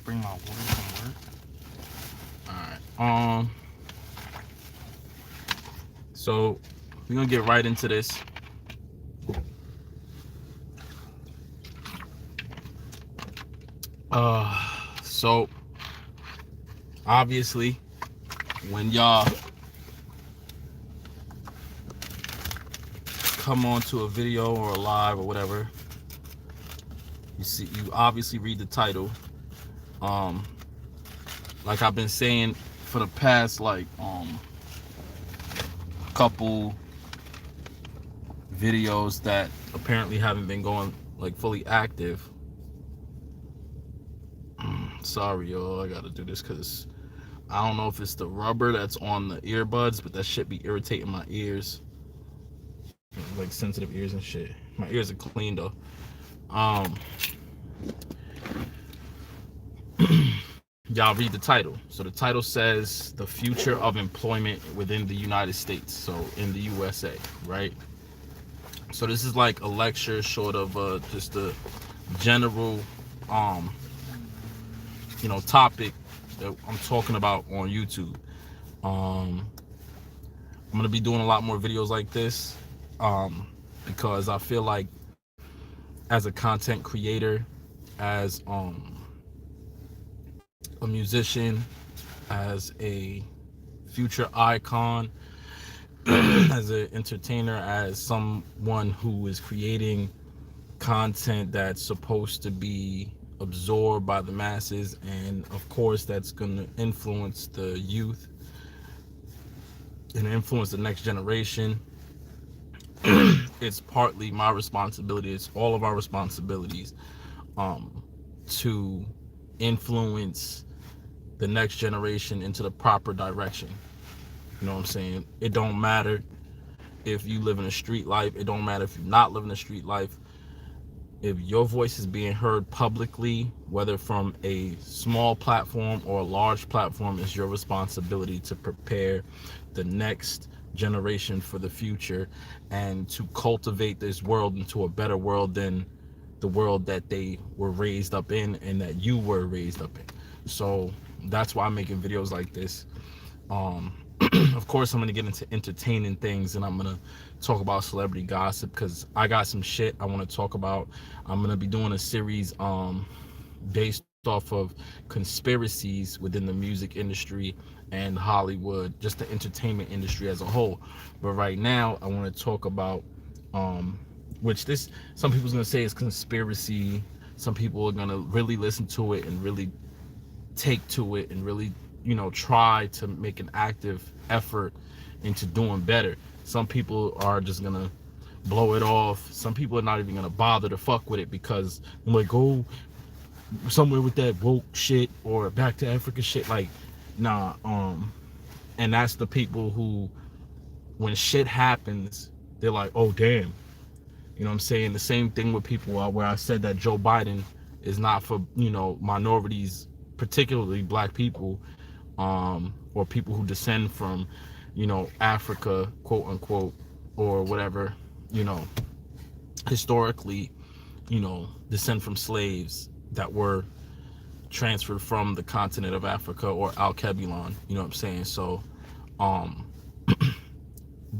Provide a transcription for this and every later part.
Bring my water from work. All right. So we're gonna get right into this. So obviously, when y'all come onto a video or a live or whatever, you obviously read the title. Um, like I've been saying for the past couple videos that apparently haven't been going like fully active. Sorry, y'all, I gotta do this because I don't know if it's the rubber that's on the earbuds, but that shit be irritating my ears, like sensitive ears and shit. My ears are clean though. Um, y'all read the title. So the title says the future of employment within the United States. So in the USA, right? So this is like a lecture, short of just a general, um, topic that I'm talking about on YouTube. Um, I'm gonna be doing a lot more videos like this, because I feel like as a content creator, as a musician, as a future icon, as an entertainer, as someone who is creating content that's supposed to be absorbed by the masses, and of course that's going to influence the youth and influence the next generation. It's partly my responsibility, it's all of our responsibilities, um, to influence the next generation into the proper direction. You know what I'm saying? It don't matter if you live in a street life, it don't matter if you're not living a street life. If your voice is being heard publicly, whether from a small platform or a large platform, it's your responsibility to prepare the next generation for the future and to cultivate this world into a better world than the world that they were raised up in and that you were raised up in. So that's why I'm making videos like this. Um, of course, I'm gonna get into entertaining things, and I'm gonna talk about celebrity gossip because I got some shit I want to talk about. I'm gonna be doing a series based off of conspiracies within the music industry and Hollywood, just the entertainment industry as a whole. But right now, I want to talk about which this some people's gonna say is conspiracy. Some people are gonna really listen to it and really take to it and really, try to make an active effort into doing better. Some people are just gonna blow it off. Some people are not even gonna bother to fuck with it because I'm like, go somewhere with that woke shit or back to Africa shit. Like, nah. And that's the people who, when shit happens, they're like, oh damn. You know what I'm saying? The same thing with people where I said that Joe Biden is not for, minorities, particularly black people, or people who descend from, Africa, quote unquote, or whatever, you know, historically, descend from slaves that were transferred from the continent of Africa or Al Kebulon. You know what I'm saying? So, um,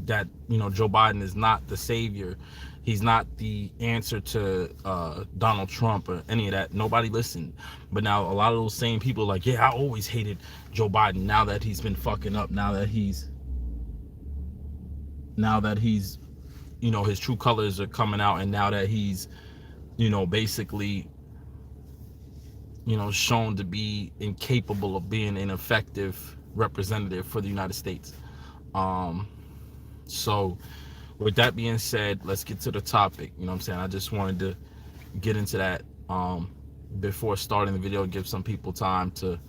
that Joe Biden is not the savior. He's not the answer to Donald Trump or any of that. Nobody listened. But now a lot of those same people are like, yeah, I always hated Joe Biden. Now that he's been fucking up, now that he's his true colors are coming out, and now that he's basically shown to be incapable of being an effective representative for the United States. Um, so with that being said, let's get to the topic. You know what I'm saying? I just wanted to get into that before starting the video, give some people time to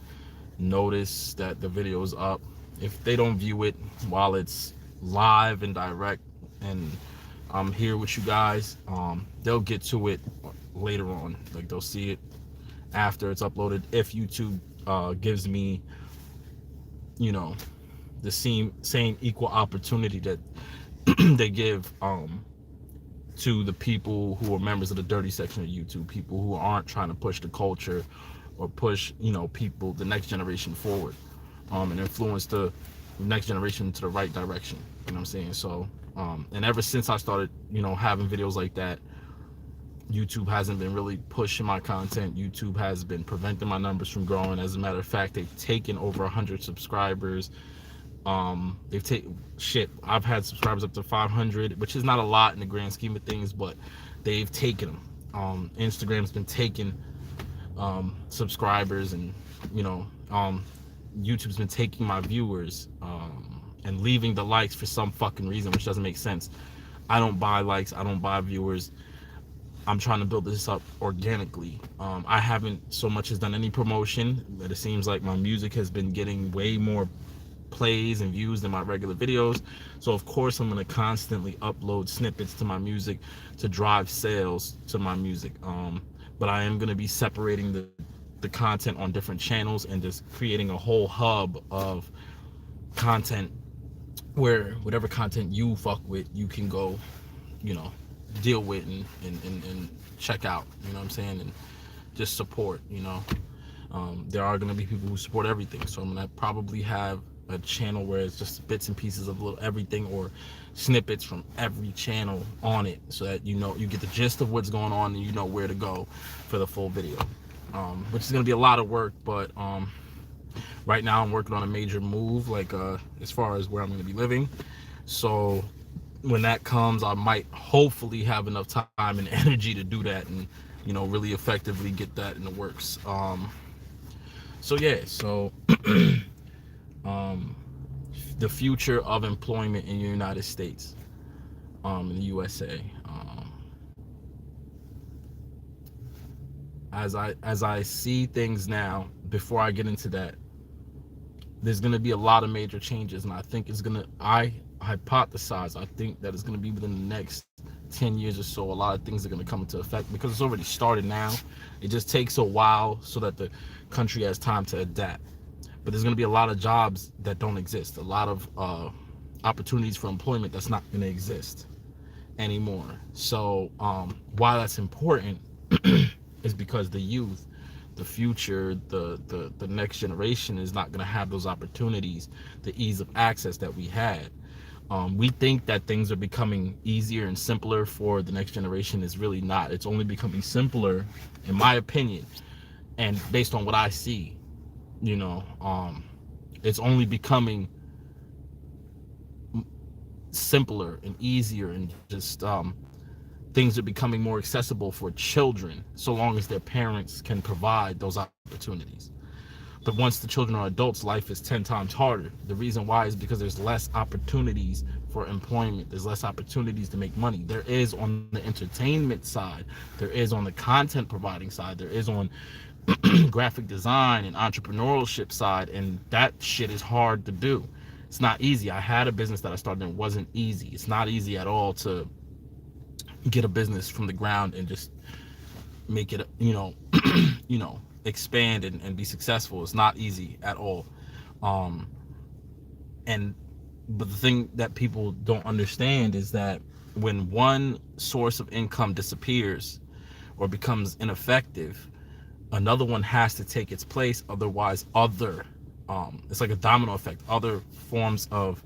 notice that the video is up. If they don't view it while it's live and direct and I'm here with you guys, they'll get to it later on. Like, they'll see it after it's uploaded if YouTube gives me, the same equal opportunity that they give to the people who are members of the dirty section of YouTube, people who aren't trying to push the culture or push, you know, people, the next generation forward, and influence the next generation to the right direction. You know what I'm saying? So, and ever since I started, you know, having videos like that, YouTube hasn't been really pushing my content. YouTube has been preventing my numbers from growing. As a matter of fact, they've taken over 100 subscribers. They've taken shit. I've had subscribers up to 500, which is not a lot in the grand scheme of things, but they've taken them. Instagram's been taking subscribers, and you know, YouTube's been taking my viewers, and leaving the likes for some fucking reason, which doesn't make sense. I don't buy likes. I don't buy viewers. I'm trying to build this up organically. I haven't so much as done any promotion, but it seems like my music has been getting way more plays and views than my regular videos. So of course I'm going to constantly upload snippets to my music to drive sales to my music. But I am going to be separating the content on different channels and just creating a whole hub of content where whatever content you fuck with, you can go, you know, deal with and check out, you know what I'm saying, and just support, you know. There are going to be people who support everything, so I'm going to probably have a channel where it's just bits and pieces of little everything, or snippets from every channel on it, so that you know, you get the gist of what's going on and you know where to go for the full video, which is going to be a lot of work. But right now I'm working on a major move, like as far as where I'm going to be living. So when that comes, I might hopefully have enough time and energy to do that, and you know, really effectively get that in the works. So yeah, so the future of employment in the United States, in the USA. As I see things now, before I get into that, there's going to be a lot of major changes, and I think it's going to, I hypothesize, I think that it's going to be within the next 10 years or so, a lot of things are going to come into effect, because it's already started now. It just takes a while so that the country has time to adapt. But there's going to be a lot of jobs that don't exist, a lot of opportunities for employment that's not going to exist anymore. So why that's important is because the youth, the future, the next generation is not going to have those opportunities, the ease of access that we had. We think that things are becoming easier and simpler for the next generation. Is really not. It's only becoming simpler, in my opinion, and based on what I see, you know, it's only becoming simpler and easier, and just things are becoming more accessible for children, so long as their parents can provide those opportunities. But once the children are adults, life is 10 times harder. The reason why is because there's less opportunities for employment. There's less opportunities to make money. There is on the entertainment side. There is on the content providing side. There is on graphic design and entrepreneurship side. And that shit is hard to do. It's not easy. I had a business that I started and it wasn't easy. It's not easy at all to get a business from the ground and just make it, you know, you know, expand and be successful. It's not easy at all. But the thing that people don't understand is that when one source of income disappears or becomes ineffective, another one has to take its place. Otherwise, it's like a domino effect. Other forms of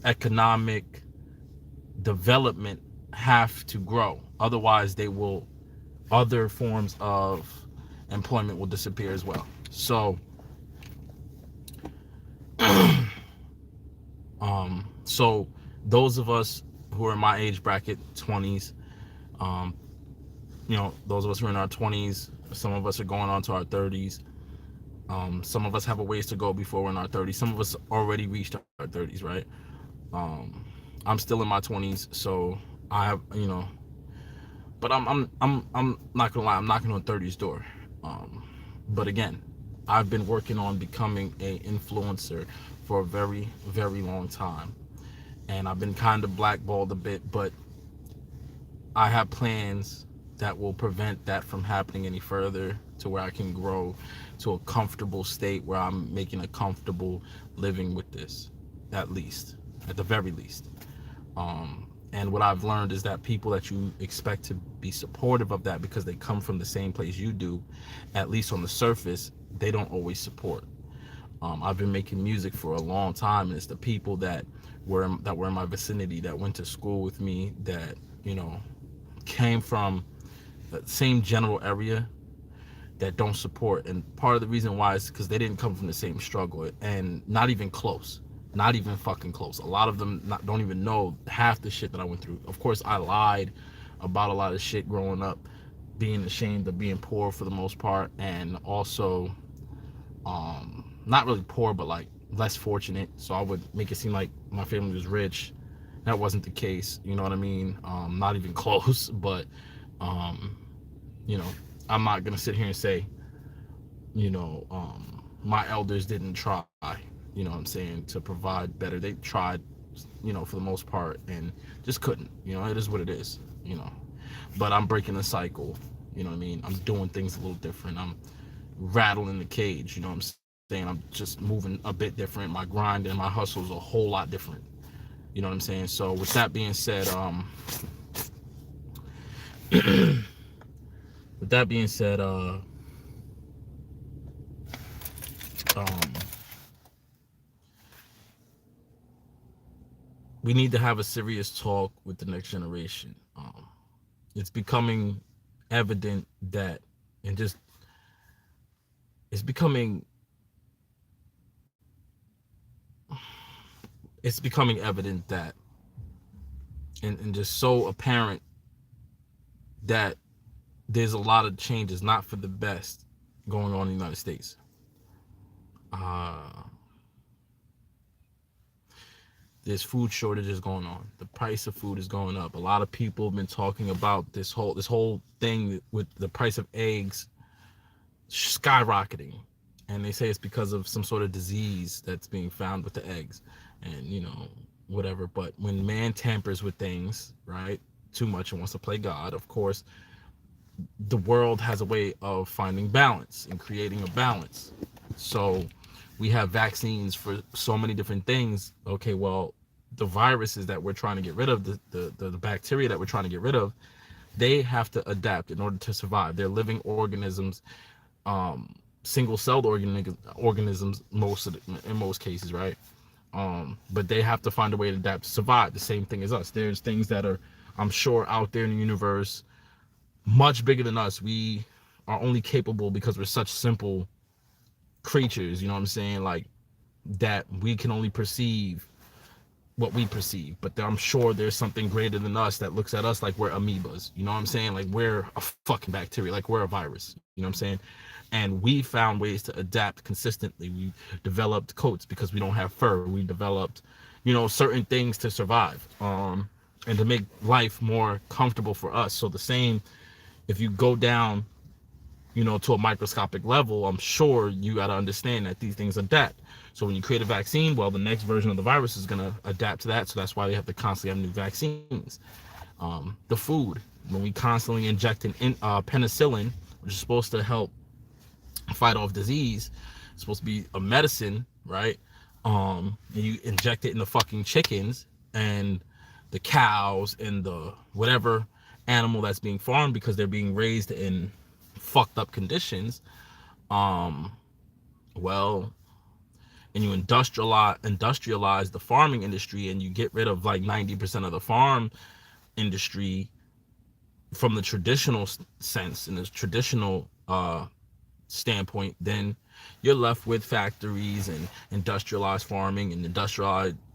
economic development have to grow. Otherwise, other forms of employment will disappear as well. So, so those of us who are in my age bracket, 20s, you know, those of us who are in our 20s, some of us are going on to our 30s. Some of us have a ways to go before we're in our 30s. Some of us already reached our 30s, right? I'm still in my 20s, so I have, you know, but I'm not gonna lie, I'm knocking on 30's door. But again, I've been working on becoming a influencer for a very, very long time, and I've been kind of blackballed a bit, but I have plans that will prevent that from happening any further, to where I can grow to a comfortable state where I'm making a comfortable living with this, at the very least. And what I've learned is that people that you expect to be supportive of that because they come from the same place you do, at least on the surface, they don't always support. I've been making music for a long time, and it's the people that were in my vicinity, that went to school with me, that, you know, came from the same general area, that don't support. And part of the reason why is because they didn't come from the same struggle, and not even close, not even fucking close. A lot of them don't even know half the shit that I went through. Of course, I lied about a lot of shit growing up, being ashamed of being poor for the most part, and also not really poor, but like less fortunate. So I would make it seem like my family was rich. That wasn't the case, you know what I mean? Not even close. But um you know, I'm not gonna sit here and say, you know, my elders didn't try, you know what I'm saying, to provide better. They tried, you know, for the most part, and just couldn't. You know, it is what it is, you know. But I'm breaking the cycle, you know what I mean? I'm doing things a little different. I'm rattling the cage, you know what I'm saying? I'm just moving a bit different. My grind and my hustle is a whole lot different. You know what I'm saying? So with that being said, with that being said, um, we need to have a serious talk with the next generation. It's becoming evident that, and just, it's becoming, evident that, and just so apparent that there's a lot of changes, not for the best, going on in the United States. Uh, there's food shortages going on. The price of food is going up. A lot of people have been talking about this whole thing with the price of eggs skyrocketing, and they say it's because of some sort of disease that's being found with the eggs, and, you know, whatever. But when man tampers with things, right, too much, and wants to play God, of course, the world has a way of finding balance and creating a balance. So we have vaccines for so many different things. Okay, well, the viruses that we're trying to get rid of, the bacteria that we're trying to get rid of, they have to adapt in order to survive. They're living organisms, single-celled organisms in most cases, right? But they have to find a way to adapt to survive. The same thing as us. There's things that are, I'm sure, out there in the universe much bigger than us. We are only capable because we're such simple creatures, you know what I'm saying? Like, that we can only perceive what we perceive, but I'm sure there's something greater than us that looks at us like we're amoebas, you know what I'm saying? Like we're a fucking bacteria, like we're a virus, you know what I'm saying? And we found ways to adapt consistently. We developed coats because we don't have fur. We developed, you know, certain things to survive, and to make life more comfortable for us. So the same, if you go down, you know, to a microscopic level, I'm sure you got to understand that these things adapt. So when you create a vaccine, well, the next version of the virus is going to adapt to that. So that's why they have to constantly have new vaccines. The food, when we constantly inject penicillin, which is supposed to help fight off disease, it's supposed to be a medicine, right? And you inject it in the fucking chickens and the cows and the whatever animal that's being farmed, because they're being raised in fucked up conditions. Well, and you industrialize the farming industry, and you get rid of like 90% of the farm industry from the traditional sense, in the traditional standpoint, then you're left with factories and industrialized farming and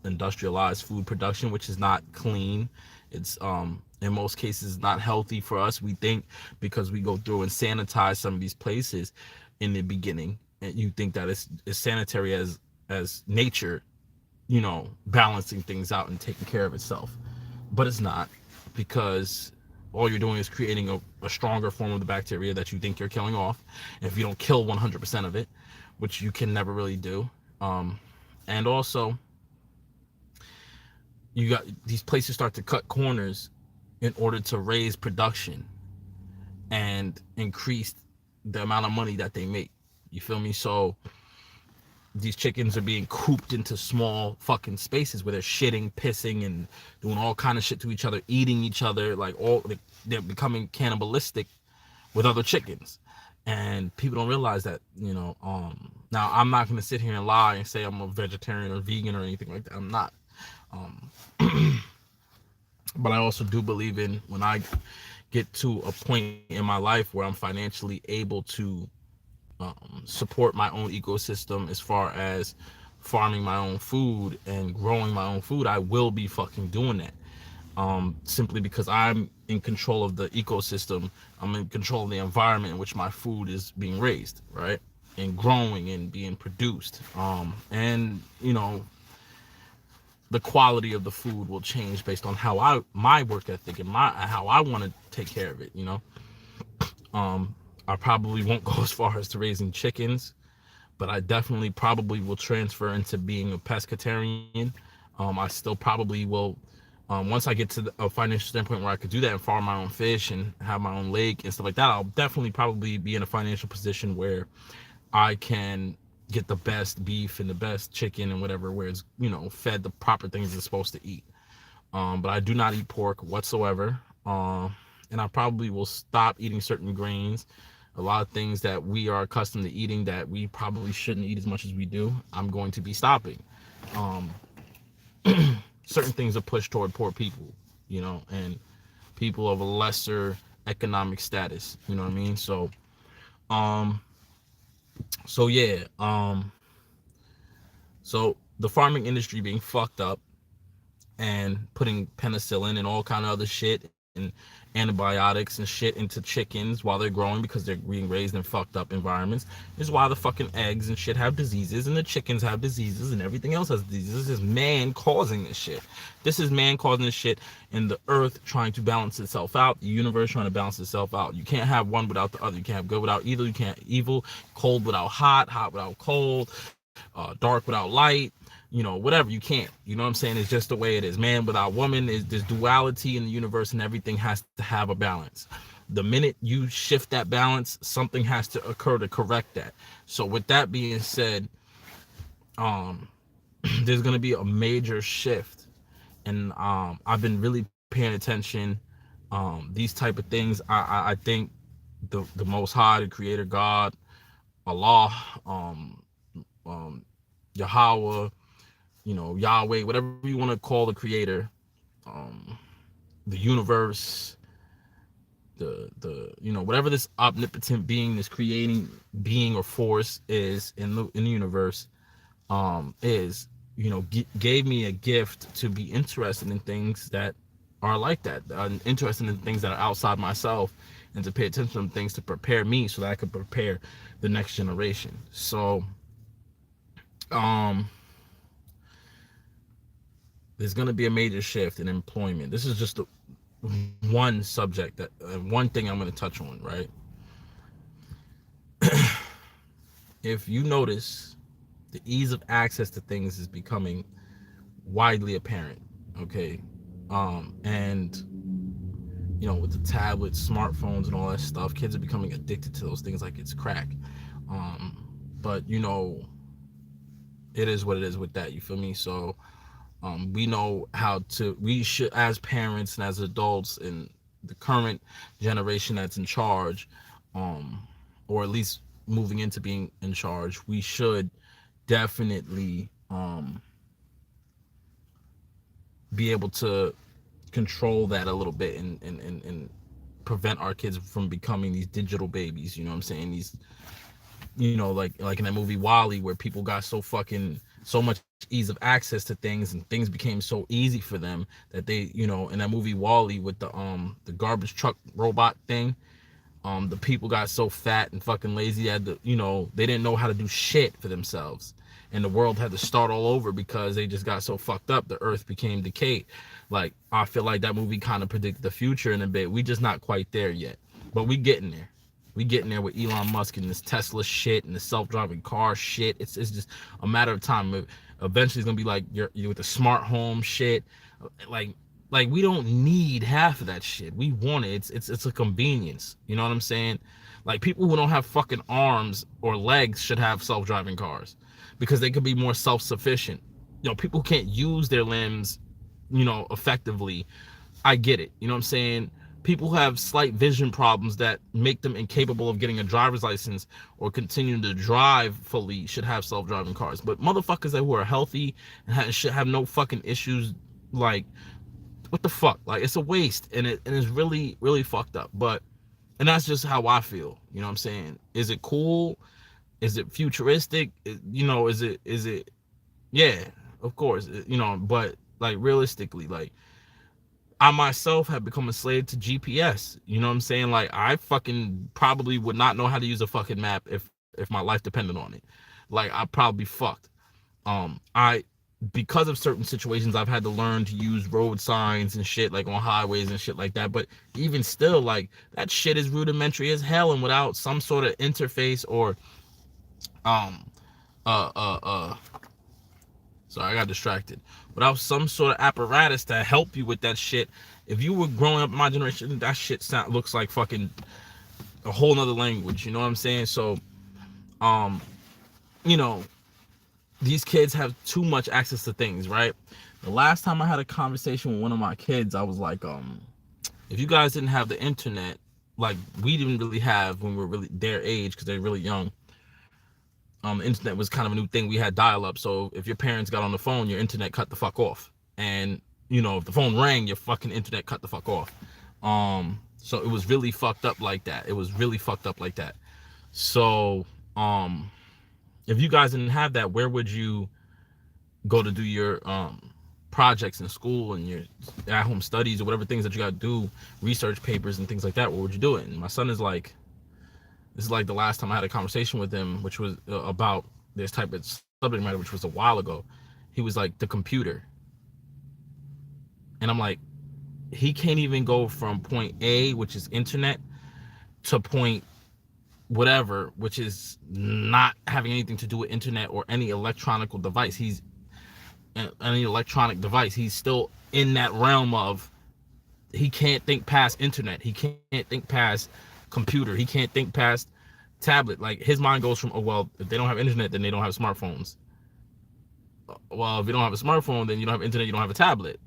industrialized food production, which is not clean. It's in most cases not healthy for us, we think, because we go through and sanitize some of these places in the beginning, and you think that it's sanitary as nature, you know, balancing things out and taking care of itself. But it's not, because all you're doing is creating a stronger form of the bacteria that you think you're killing off. And if you don't kill 100% of it, which you can never really do, and also you got these places start to cut corners in order to raise production and increase the amount of money that they make. You feel me? So these chickens are being cooped into small fucking spaces where they're shitting, pissing, and doing all kind of shit to each other, eating each other, like they're becoming cannibalistic with other chickens. And people don't realize that, now I'm not going to sit here and lie and say I'm a vegetarian or vegan or anything like that. I'm not. Um, but I also do believe in, when I get to a point in my life where I'm financially able to support my own ecosystem as far as farming my own food and growing my own food, I will be fucking doing that. Simply because I'm in control of the ecosystem. I'm in control of the environment in which my food is being raised, right? And growing and being produced. And the quality of the food will change based on how my work ethic and how I want to take care of it. I probably won't go as far as to raising chickens, but I definitely probably will transfer into being a pescatarian. I still probably will, once I get to a financial standpoint where I could do that and farm my own fish and have my own lake and stuff like that, I'll definitely probably be in a financial position where I can get the best beef and the best chicken and whatever, where it's, fed the proper things it's supposed to eat. But I do not eat pork whatsoever. And I probably will stop eating certain grains. A lot of things that we are accustomed to eating that we probably shouldn't eat as much as we do, I'm going to be stopping. Certain things are pushed toward poor people, and people of a lesser economic status, you know what I mean? Yeah. So the farming industry being fucked up and putting penicillin and all kind of other shit and antibiotics and shit into chickens while they're growing because they're being raised in fucked up environments is why the fucking eggs and shit have diseases and the chickens have diseases and everything else has diseases. This is man causing this shit. This is man causing this shit, and the earth trying to balance itself out, the universe trying to balance itself out. You can't have one without the other. You can't have good without either. You can't have evil, cold without hot, hot without cold, dark without light, whatever. You can't. You know what I'm saying? It's just the way it is. Man without woman, is this duality in the universe, and everything has to have a balance. The minute you shift that balance, something has to occur to correct that. So with that being said, there's going to be a major shift, and I've been really paying attention. These type of things, I think the Most High, the Creator God, Allah, Yahweh, Yahweh, whatever you want to call the Creator, the universe, the whatever this omnipotent being, this creating being or force is in the universe, is gave me a gift to be interested in things that are like that, interested in things that are outside myself, and to pay attention to things to prepare me so that I could prepare the next generation. So there's going to be a major shift in employment. This is just one subject, that one thing I'm going to touch on, right? If you notice, the ease of access to things is becoming widely apparent, okay? And with the tablets, smartphones, and all that stuff, kids are becoming addicted to those things like it's crack. But it is what it is with that, you feel me? So we know we should, as parents and as adults in the current generation that's in charge, or at least moving into being in charge, we should definitely be able to control that a little bit and prevent our kids from becoming these digital babies, you know what I'm saying? These, like in that movie WALL-E, where people got so much ease of access to things, and things became so easy for them that they, in that movie WALL-E with the garbage truck robot thing, the people got so fat and fucking lazy that they didn't know how to do shit for themselves, and the world had to start all over because they just got so fucked up. The earth became decayed. Like, I feel like that movie kind of predicted the future in a bit. We just not quite there yet, but we getting there. We getting there with Elon Musk and this Tesla shit and the self-driving car shit. It's just a matter of time. Eventually, it's gonna be like you're with the smart home shit. Like, Like, we don't need half of that shit. We want it. It's a convenience. You know what I'm saying? Like, people who don't have fucking arms or legs should have self-driving cars because they could be more self-sufficient. You know, people who can't use their limbs, you know, effectively. I get it. You know what I'm saying? People who have slight vision problems that make them incapable of getting a driver's license or continuing to drive fully should have self-driving cars. But motherfuckers that who are healthy and should have no fucking issues, like, what the fuck? Like, it's a waste, and it's really, really fucked up. But, and that's just how I feel. You know what I'm saying? Is it cool? Is it futuristic? You know, is it? Yeah, of course. You know, but like, realistically, like, I myself have become a slave to GPS. You know what I'm saying? Like, I fucking probably would not know how to use a fucking map if my life depended on it. Like, I'd probably be fucked. I Because of certain situations, I've had to learn to use road signs and shit, like on highways and shit like that. But even still, like, that shit is rudimentary as hell, and without some sort of interface or um uh uh uh sorry, I got distracted. Without some sort of apparatus to help you with that shit, if you were growing up in my generation, that shit looks like fucking a whole nother language. You know what I'm saying? So, um, you know, these kids have too much access to things, right? The last time I had a conversation with one of my kids, I was like, if you guys didn't have the internet, like we didn't really have when we were really their age, because they're really young. The internet was kind of a new thing. We had dial-up, so if your parents got on the phone, your internet cut the fuck off, and you know, if the phone rang, your fucking internet cut the fuck off. So it was really fucked up like that. It was really fucked up like that. So, if you guys didn't have that, where would you go to do your projects in school and your at-home studies or whatever things that you got to do, research papers and things like that? Where would you do it? And my son is like, this is like the last time I had a conversation with him, which was about this type of subject matter, which was a while ago. He was like, the computer. And I'm like, he can't even go from point A, which is internet, to point whatever, which is not having anything to do with internet or any electronic device. He's still in that realm of, he can't think past internet. He can't think past computer. He can't think past tablet. Like, his mind goes from, oh, well, if they don't have internet, then they don't have smartphones. Well, if you don't have a smartphone, then you don't have internet, you don't have a tablet.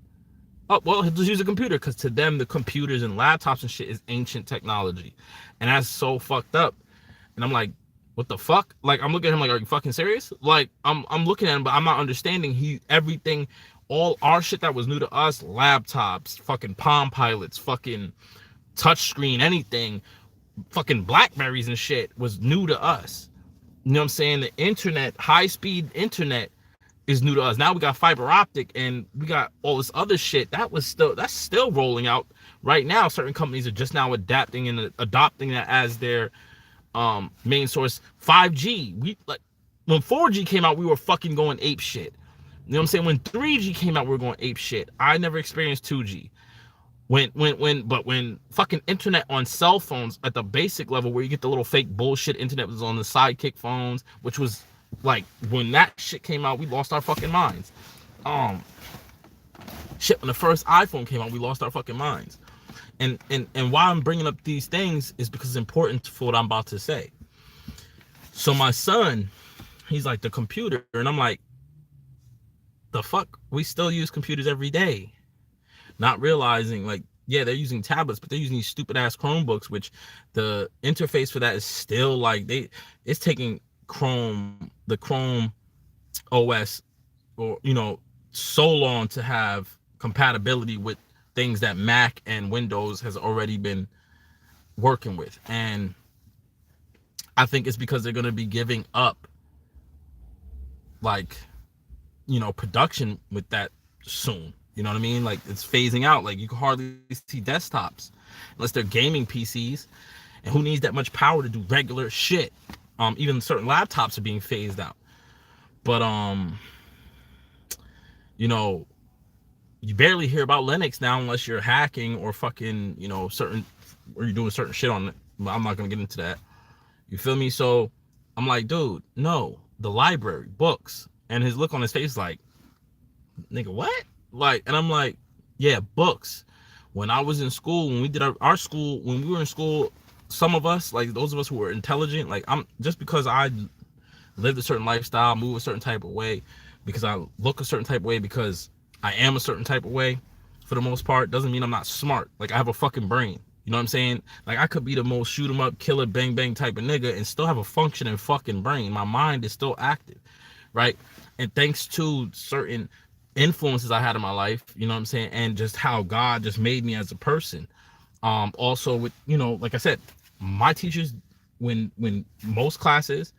Oh, well, just use a computer, because to them, the computers and laptops and shit is ancient technology. And that's so fucked up. And I'm like, what the fuck? Like, I'm looking at him like, are you fucking serious? Like, I'm looking at him, but I'm not understanding. Everything, all our shit that was new to us, laptops, fucking Palm Pilots, fucking touchscreen, anything, fucking Blackberries and shit was new to us. You know what I'm saying? The internet, high-speed internet is new to us. Now we got fiber optic and we got all this other shit that's still rolling out right now. Certain companies are just now adapting and adopting that as their main source. 5G, we, like, when 4G came out, we were fucking going ape shit. You know what I'm saying? When 3G came out, we were going ape shit. I never experienced 2G. But when fucking internet on cell phones at the basic level, where you get the little fake bullshit internet, was on the Sidekick phones, which was like, when that shit came out, we lost our fucking minds. Shit, when the first iPhone came out, we lost our fucking minds. And why I'm bringing up these things is because it's important for what I'm about to say. So my son, he's like, the computer, and I'm like, the fuck? We still use computers every day. Not realizing, like, yeah, they're using tablets, but they're using these stupid ass Chromebooks, which the interface for that is still like, it's taking the Chrome OS, or, you know, so long to have compatibility with things that Mac and Windows has already been working with. And I think it's because they're going to be giving up, like, you know, production with that soon. You know what I mean? Like, it's phasing out. Like, you can hardly see desktops unless they're gaming PCs. And who needs that much power to do regular shit? Even certain laptops are being phased out. But, you know, you barely hear about Linux now unless you're hacking or fucking, you know, or you're doing certain shit on it. But I'm not going to get into that. You feel me? So I'm like, dude, no, the library, books. And his look on his face like, nigga, what? Like, and I'm like, Yeah, books. When I was in school, when we did our school, when we were in school, some of us, like those of us who were intelligent, like I'm just because I lived a certain lifestyle, move a certain type of way, because I look a certain type of way, because I am a certain type of way, for the most part, doesn't mean I'm not smart. Like I have a fucking brain. You know what I'm saying? Like I could be the most shoot 'em up, killer, bang bang type of nigga and still have a functioning fucking brain. My mind is still active, right? And thanks to certain influences I had in my life, you know what I'm saying, and just how God just made me as a person. Also with, you know, like I said, my teachers, when most classes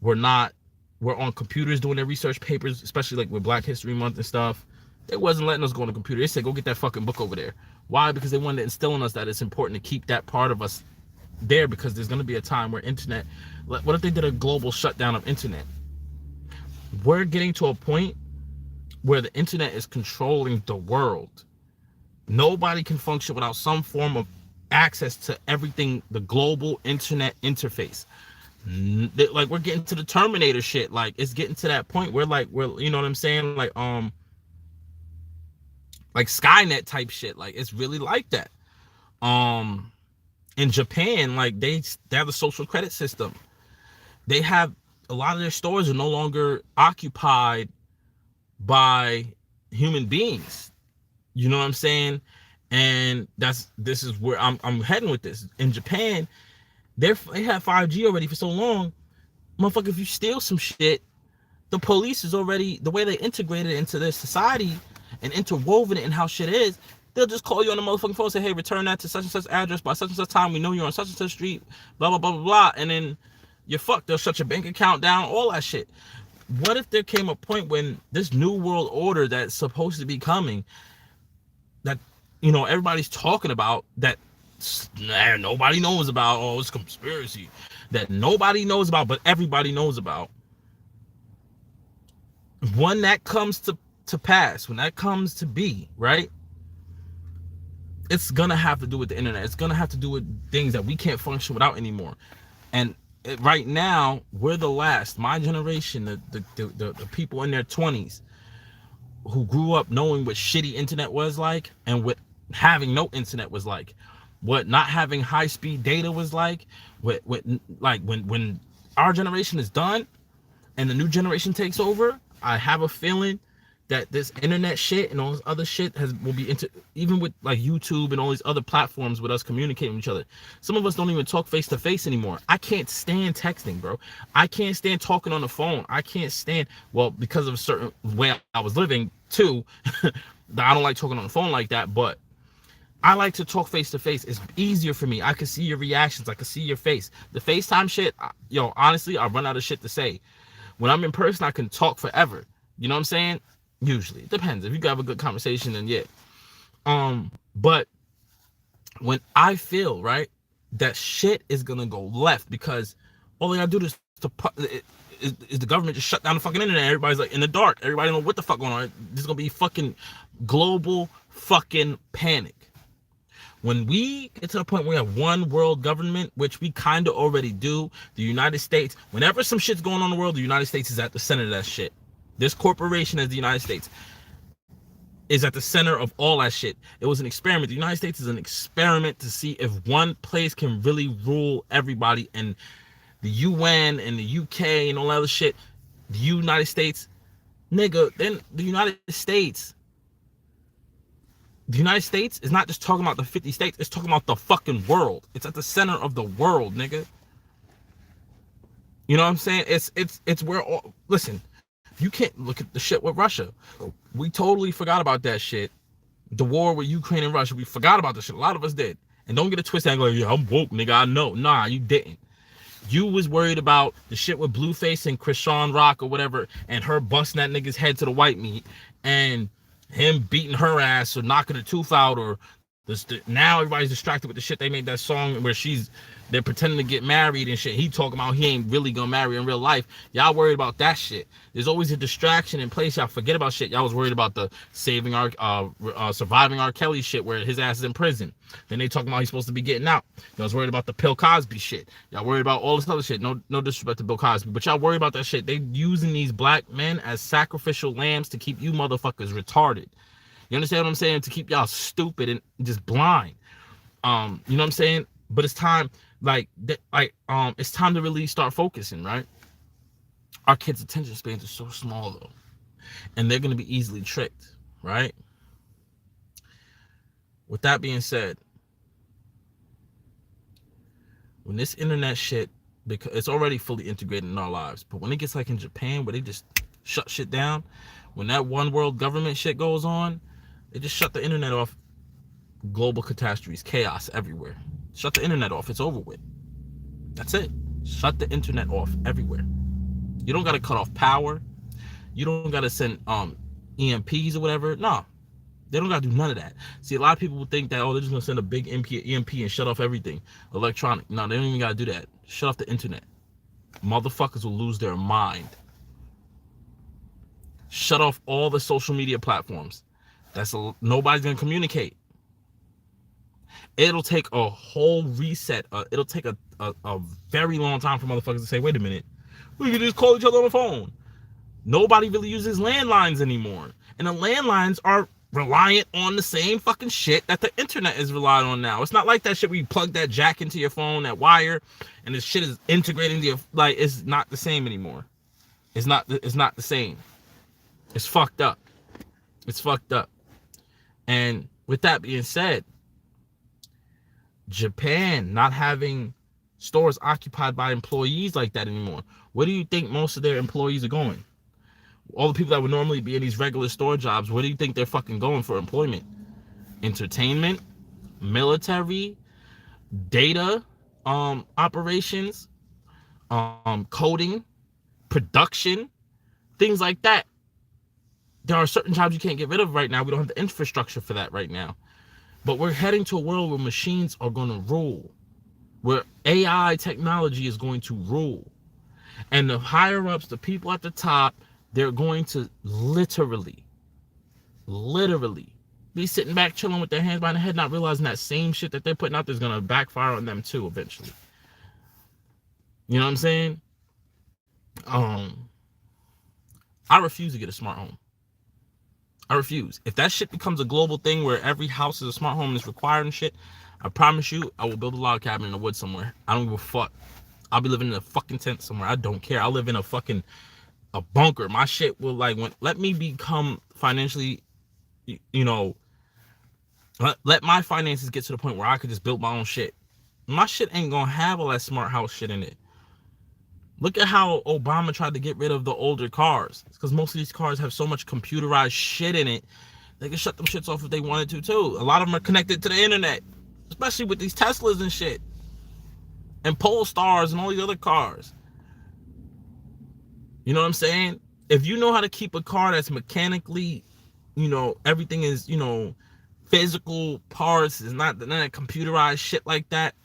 were on computers doing their research papers, especially like with Black History Month and stuff, they wasn't letting us go on the computer. They said, go get that fucking book over there. Why? Because they wanted to instill in us that it's important to keep that part of us there, because there's going to be a time where internet, what if they did a global shutdown of internet? We're getting to a point where the internet is controlling the world. Nobody can function without some form of access to everything, the global internet interface. Like we're getting to the Terminator shit. Like it's getting to that point where we're, you know what I'm saying, like Skynet type shit. Like it's really like that. In Japan, like they have a social credit system. They have a lot of their stores are no longer occupied by human beings. You know what I'm saying? And this is where I'm heading with this. In Japan, they have 5G already for so long. Motherfucker, if you steal some shit, the police is already, the way they integrated it into their society and interwoven it in how shit is, they'll just call you on the motherfucking phone and say, hey, return that to such and such address by such and such time. We know you're on such and such street, blah, blah, blah, blah, blah. And then you're fucked. They'll shut your bank account down, all that shit. What if there came a point when this new world order that's supposed to be coming, that, you know, everybody's talking about, that nobody knows about, oh, it's conspiracy, that nobody knows about, but everybody knows about. When that comes to pass, when that comes to be, right, it's gonna have to do with the internet. It's gonna have to do with things that we can't function without anymore. And right now, we're the last, my generation, the people in their 20s who grew up knowing what shitty internet was like, and what having no internet was like, what not having high-speed data was like, what like when our generation is done and the new generation takes over, I have a feeling that this internet shit and all this other shit will be into, even with like YouTube and all these other platforms with us communicating with each other. Some of us don't even talk face to face anymore. I can't stand texting, bro. I can't stand talking on the phone. I can't stand, well, because of a certain way I was living too, I don't like talking on the phone like that, but I like to talk face to face. It's easier for me. I can see your reactions. I can see your face. The FaceTime shit, yo, honestly, I run out of shit to say. When I'm in person, I can talk forever. You know what I'm saying? Usually. It depends. If you have a good conversation, then yeah. But when I feel, right, that shit is gonna go left, because all they gotta do is the government just shut down the fucking internet. Everybody's like in the dark. Everybody know what the fuck going on. There's gonna be fucking global fucking panic. When we get to the point where we have one world government, which we kind of already do, the United States, whenever some shit's going on in the world, the United States is at the center of that shit. This corporation as the United States is at the center of all that shit. It was an experiment. The United States is an experiment to see if one place can really rule everybody. And the UN and the UK and all that other shit, the United States, nigga, then the United States is not just talking about the 50 states, it's talking about the fucking world. It's at the center of the world, nigga. You know what I'm saying? It's where all, listen, you can't look at the shit with Russia. We totally forgot about that shit. The war with Ukraine and Russia, we forgot about the shit. A lot of us did. And don't get it twisted and go, yeah, I'm woke, nigga, I know. Nah, you didn't. You was worried about the shit with Blueface and Krishan Rock or whatever, and her busting that nigga's head to the white meat, and him beating her ass or knocking her tooth out, or this. Now everybody's distracted with the shit. They made that song where they're pretending to get married and shit. He talking about he ain't really gonna marry in real life. Y'all worried about that shit. There's always a distraction in place. Y'all forget about shit. Y'all was worried about the surviving R. Kelly shit where his ass is in prison. Then they talking about he's supposed to be getting out. Y'all was worried about the Bill Cosby shit. Y'all worried about all this other shit. No disrespect to Bill Cosby, but y'all worried about that shit. They using these black men as sacrificial lambs to keep you motherfuckers retarded. You understand what I'm saying? To keep y'all stupid and just blind. You know what I'm saying? But it's time, it's time to really start focusing, right? Our kids' attention spans are so small though, and they're gonna be easily tricked, right? With that being said, when this internet shit, because it's already fully integrated in our lives, but when it gets like in Japan where they just shut shit down, when that one world government shit goes on, they just shut the internet off. Global catastrophes, chaos everywhere. Shut the internet off. It's over with. That's it. Shut the internet off everywhere. You don't gotta cut off power. You don't gotta send EMPs or whatever. No, they don't gotta do none of that. See, a lot of people would think that, oh, they're just gonna send a big EMP and shut off everything electronic. No, they don't even gotta do that. Shut off the internet. Motherfuckers will lose their mind. Shut off all the social media platforms. Nobody's gonna communicate. It'll take a whole reset. It'll take a very long time for motherfuckers to say, wait a minute, we can just call each other on the phone. Nobody really uses landlines anymore. And the landlines are reliant on the same fucking shit that the internet is reliant on now. It's not like that shit where you plug that jack into your phone, that wire, and this shit is integrating to your, like, it's not the same anymore. It's not the same. It's fucked up. It's fucked up. And with that being said, Japan not having stores occupied by employees like that anymore. Where do you think most of their employees are going? All the people that would normally be in these regular store jobs, where do you think they're fucking going for employment? Entertainment, military, data operations, coding, production, things like that. There are certain jobs you can't get rid of right now. We don't have the infrastructure for that right now. But we're heading to a world where machines are going to rule, where AI technology is going to rule. And the higher ups, the people at the top, they're going to literally be sitting back chilling with their hands behind their head, not realizing that same shit that they're putting out there is going to backfire on them too eventually. You know what I'm saying? I refuse to get a smart home. I refuse. If that shit becomes a global thing where every house is a smart home and it's required and shit, I promise you, I will build a log cabin in the woods somewhere. I don't give a fuck. I'll be living in a fucking tent somewhere. I don't care. I'll live in a bunker. My shit will, like, let me become financially, let my finances get to the point where I could just build my own shit. My shit ain't gonna have all that smart house shit in it. Look at how Obama tried to get rid of the older cars. It's because most of these cars have so much computerized shit in it. They can shut them shits off if they wanted to too. A lot of them are connected to the internet, especially with these Teslas and shit, and Polestars and all these other cars. You know what I'm saying? If you know how to keep a car that's mechanically, everything is, physical parts, is not that computerized shit like that,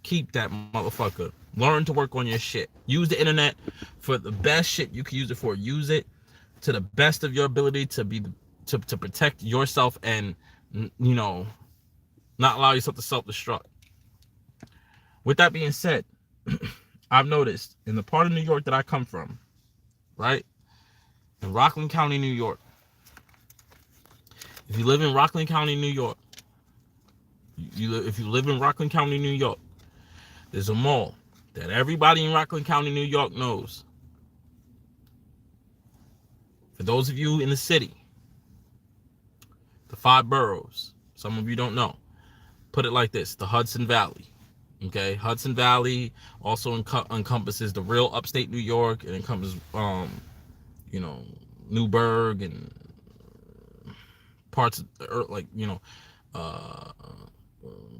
keep that motherfucker. Learn to work on your shit. Use the internet for the best shit you can use it for. Use it to the best of your ability to protect yourself and, not allow yourself to self-destruct. With that being said, I've noticed in the part of New York that I come from, right? In Rockland County, New York. If you live in Rockland County, New York, if you live in Rockland County, New York, there's a mall that everybody in Rockland County, New York knows. For those of you in the city, the 5 boroughs, some of you don't know, put it like this: the Hudson Valley. Okay, Hudson Valley also encompasses the real upstate New York. It encompasses, Newburgh and parts of,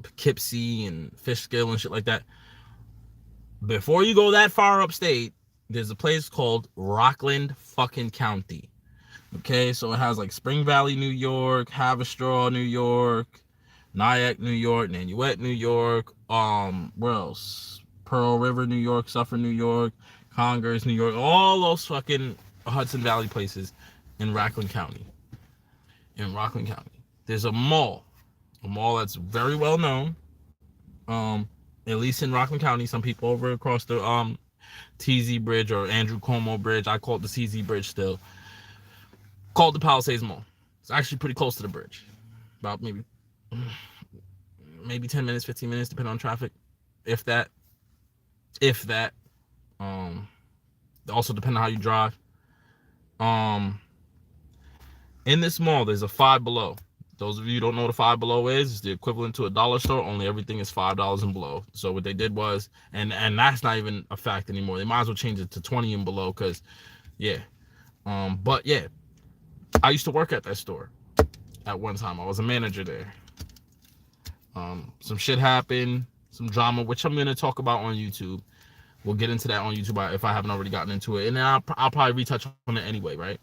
Poughkeepsie and Fishkill and shit like that. Before you go that far upstate, there's a place called Rockland fucking County. Okay, so it has like Spring Valley, New York, Haverstraw, New York, Nyack, New York, Nanuet, New York, where else? Pearl River, New York, Suffolk, New York, Congers, New York, all those fucking Hudson Valley places in Rockland County. In Rockland County, there's a mall that's very well known. At least in Rockland County, some people over across the TZ Bridge or Andrew Cuomo Bridge, I call it the CZ Bridge still, called the Palisades Mall. It's actually pretty close to the bridge. About maybe 10 minutes, 15 minutes, depending on traffic. If that. If that. Also depending on how you drive. In this mall, there's a Five Below. Those of you who don't know what a Five Below is, it's the equivalent to a dollar store, only everything is $5 and below. So what they did was, and that's not even a fact anymore. They might as well change it to 20 and below, because, yeah. But yeah, I used to work at that store at one time. I was a manager there. Some shit happened, some drama, which I'm gonna talk about on YouTube. We'll get into that on YouTube if I haven't already gotten into it, and then I'll probably retouch on it anyway, right?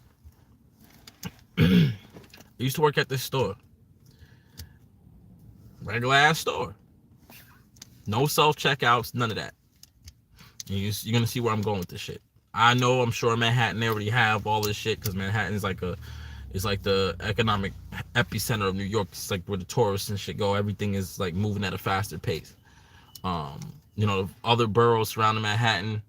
I used to work at this store. Regular ass store. No self-checkouts, none of that. You're going to see where I'm going with this shit. I know, I'm sure Manhattan, they already have all this shit, because Manhattan is like the economic epicenter of New York. It's like where the tourists and shit go. Everything is like moving at a faster pace. Other boroughs surrounding Manhattan,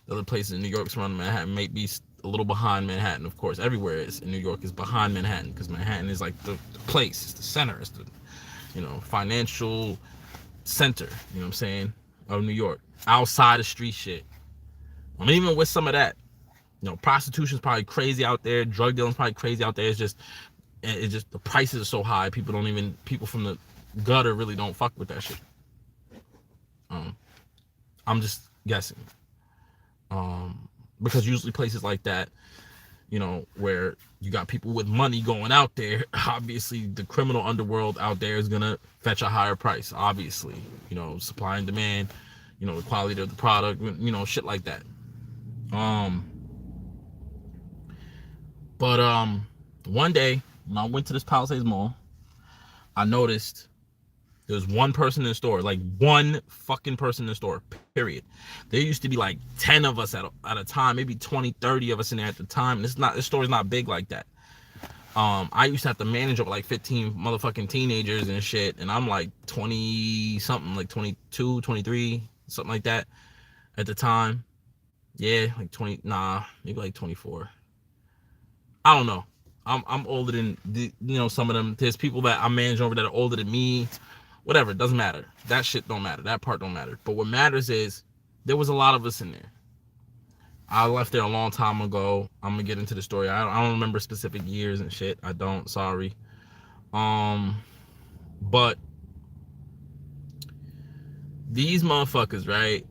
other places in New York surrounding Manhattan may be a little behind Manhattan. Of course, everywhere is in New York is behind Manhattan, because Manhattan is like the place, it's the center, it's the financial center, you know what I'm saying, of New York. Outside of street shit. I mean, even with some of that, prostitution's probably crazy out there, drug dealing's probably crazy out there. It's just the prices are so high, people from the gutter really don't fuck with that shit. I'm just guessing. Because usually places like that, where you got people with money going out there, obviously the criminal underworld out there is gonna fetch a higher price, obviously. Supply and demand, the quality of the product, shit like that. But one day when I went to this Palisades Mall, I noticed there's one person in the store, like one fucking person in the store, period. There used to be like 10 of us at a time, maybe 20, 30 of us in there at the time. This store's not big like that. I used to have to manage over like 15 motherfucking teenagers and shit, and I'm like 20 something, like 22, 23, something like that at the time. Yeah, like 20, maybe like 24. I don't know. I'm older than some of them. There's people that I manage over that are older than me. Whatever, it doesn't matter. That shit don't matter. That part don't matter. But what matters is there was a lot of us in there. I left there a long time ago. I'm gonna get into the story. I don't remember specific years and shit. I don't. Sorry. But these motherfuckers, right?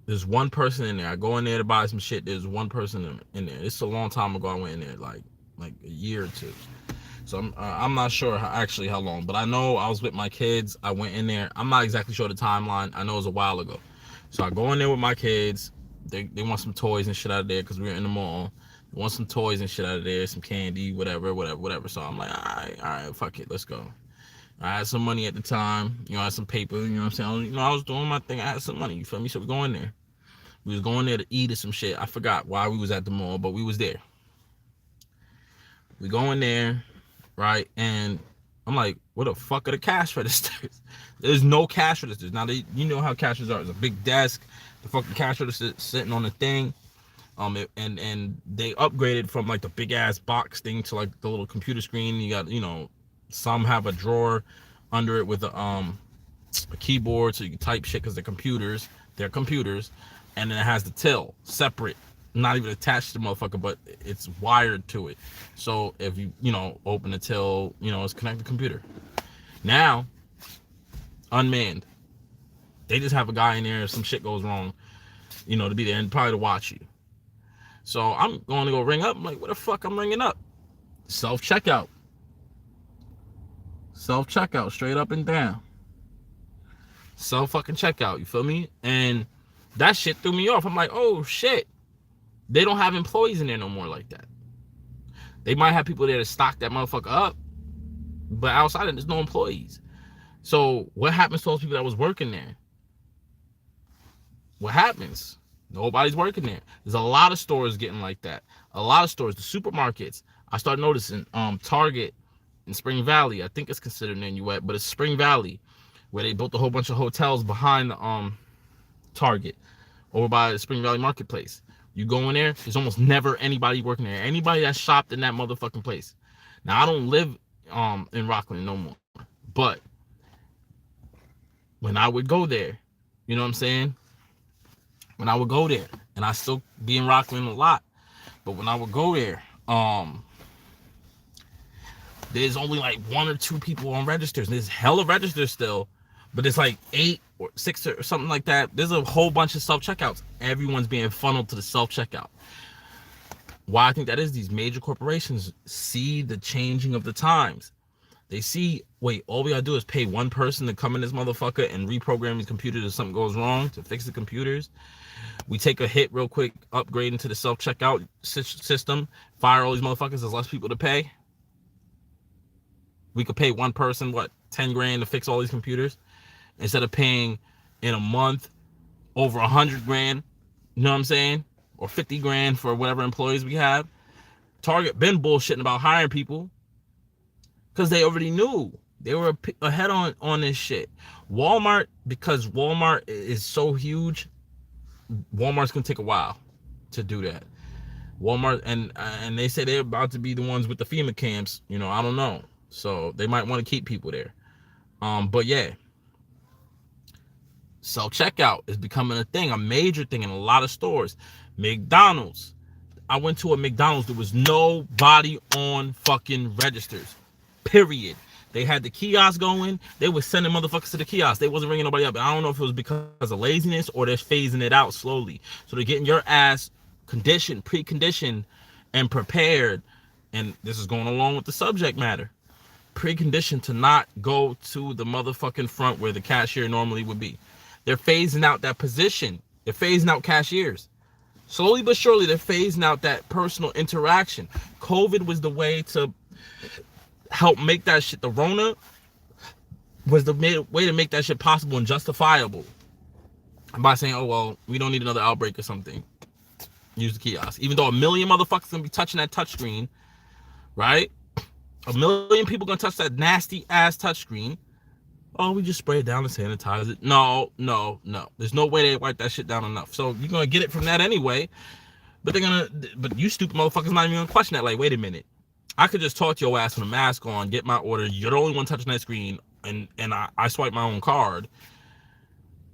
There's one person in there. I go in there to buy some shit. There's one person in there. It's a long time ago. I went in there, like a year or two. So I'm not sure how long, but I know I was with my kids. I went in there. I'm not exactly sure the timeline. I know it was a while ago. So I go in there with my kids. They want some toys and shit out of there, because we were in the mall. They want some toys and shit out of there, some candy, whatever. So I'm like, all right, fuck it, let's go. I had some money at the time, I had some paper, you know what I'm saying? I was doing my thing. I had some money, you feel me? So we go in there. We was going there to eat or some shit. I forgot why we was at the mall, but we was there. We go in there, right? And I'm like, what the fuck are the cash registers? There's no cash registers. Now, you know how cash registers are. It's a big desk. The fucking cash register sitting on the thing. And they upgraded from like the big ass box thing to like the little computer screen. You got, some have a drawer under it with a keyboard so you can type shit, because they're computers. And then it has the till separate, not even attached to the motherfucker, but it's wired to it. So if you open the till, it's connected to the computer. Now, unmanned. They just have a guy in there if some shit goes wrong, to be there and probably to watch you. So I'm going to go ring up. I'm like, what the fuck I'm ringing up? Self-checkout, straight up and down. Self-fucking checkout, you feel me? And that shit threw me off. I'm like, oh shit. They don't have employees in there no more like that. They might have people there to stock that motherfucker up, but outside of it, there's no employees. So what happens to those people that was working there? What happens? Nobody's working there. There's a lot of stores getting like that. A lot of stores, the supermarkets. I started noticing Target in Spring Valley. I think it's considered Nanuet, but it's Spring Valley, where they built a whole bunch of hotels behind the Target. over by the Spring Valley Marketplace. You go in there, there's almost never anybody working there. Anybody that shopped in that motherfucking place. Now I don't live in Rockland no more, but when I would go there, you know what I'm saying? When I would go there, and I still be in Rockland a lot, but when I would go there, there's only like 1 or 2 people on registers. There's hella registers still, but it's like 8 or 6 or something like that. There's a whole bunch of self-checkouts. Everyone's being funneled to the self-checkout. Why I think that is, these major corporations see the changing of the times. They see, wait, all we gotta do is pay one person to come in this motherfucker and reprogram these computers if something goes wrong, to fix the computers. We take a hit real quick, upgrade into the self-checkout system, fire all these motherfuckers, there's less people to pay. We could pay one person, what, 10 grand to fix all these computers, instead of paying in a month over 100 grand, you know what I'm saying? Or 50 grand for whatever employees we have. Target been bullshitting about hiring people because they already knew. They were ahead on this shit. Walmart, because Walmart is so huge, Walmart's gonna take a while to do that. Walmart, and they say they're about to be the ones with the FEMA camps. You know, I don't know. So they might want to keep people there. But yeah, self-checkout is becoming a thing, a major thing in a lot of stores. McDonald's. I went to a McDonald's. There was nobody on fucking registers. Period. They had the kiosk going. They were sending motherfuckers to the kiosk. They wasn't ringing nobody up. I don't know if it was because of laziness or they're phasing it out slowly. So they're getting your ass conditioned, preconditioned, and prepared. And this is going along with the subject matter. Preconditioned to not go to the motherfucking front where the cashier normally would be. They're phasing out that position. They're phasing out cashiers. Slowly but surely, they're phasing out that personal interaction. COVID was the way to help make that shit. The Rona was the way to make that shit possible and justifiable. By saying, oh, well, we don't need another outbreak or something. Use the kiosk. Even though a million motherfuckers gonna be touching that touchscreen, right? A million people gonna touch that nasty ass touchscreen. Oh, we just spray it down and sanitize it. No. There's no way they wipe that shit down enough. So you're gonna get it from that anyway. But but you stupid motherfuckers not even gonna question that. Like, wait a minute. I could just talk to your ass with a mask on, get my order. You're the only one touching that screen, and I swipe my own card.